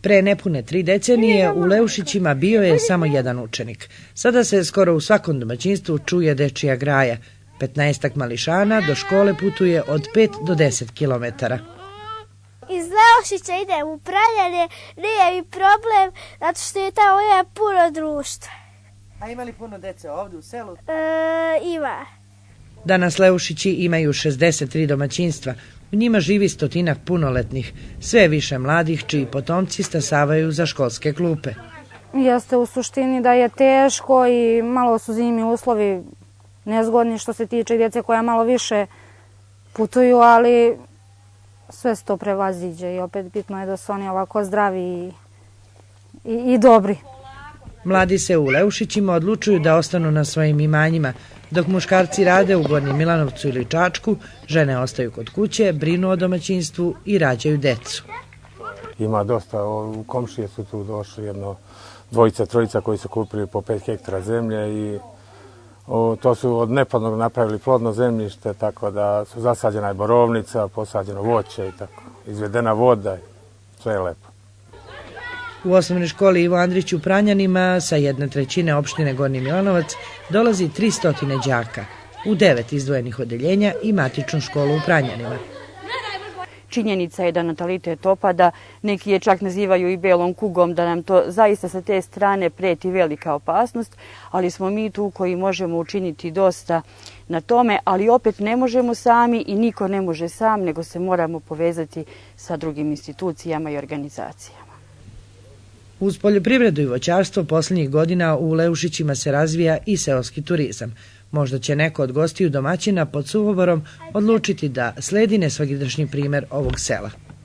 Pre nepune 3 decenije u Leušićima bio je samo jedan učenik. Sada se skoro u svakom domaćinstvu čuje dečija graja. 15-ak mališana do škole putuje od 5 do 10 kilometara. Iz Leušića idem u Pranjane, nije mi problem, zato što je tamo puno društva. A ima li puno dece ovdje u selu? Ima. Danas Leušići imaju 63 domaćinstva. U njima živi 100-ak punoletnih, sve više mladih čiji potomci stasavaju za školske klupe. Jeste u suštini da je teško i malo su zimi uslovi nezgodni što se tiče djece koja malo više putuju, ali sve se to prevaziđe i opet bitno je da su oni ovako zdravi i dobri. Mladi se u Leušićima odlučuju da ostanu na svojim imanjima. Dok muškarci rade u Gornjem Milanovcu ili Čačku, žene ostaju kod kuće, brinu o domaćinstvu i rađaju decu. Ima dosta, u komšije su tu došli jedno dvojica, trojica koji su kupili po 5 hektara zemlje i to su od neplodnog napravili plodno zemljište, tako da su zasađena i borovnica, posađeno voće i tako, izvedena voda, sve je lepo. U osnovnoj školi Ivo Andrić u Pranjanima sa 1/3 opštine Gornji Milanovac dolazi 300 đaka u 9 izdvojenih odeljenja i matičnu školu u Pranjanima. Činjenica je da natalitet opada, neki je čak nazivaju i belom kugom, da nam to zaista sa te strane preti velika opasnost, ali smo mi tu koji možemo učiniti dosta na tome, ali opet ne možemo sami i niko ne može sam, nego se moramo povezati sa drugim institucijama i organizacijama. Uz poljoprivredu i voćarstvo posljednjih godina u Leušićima se razvija i seoski turizam. Možda će neko od gostiju domaćina pod Suvoborom odlučiti da sledi nesvakidašnji primjer ovog sela.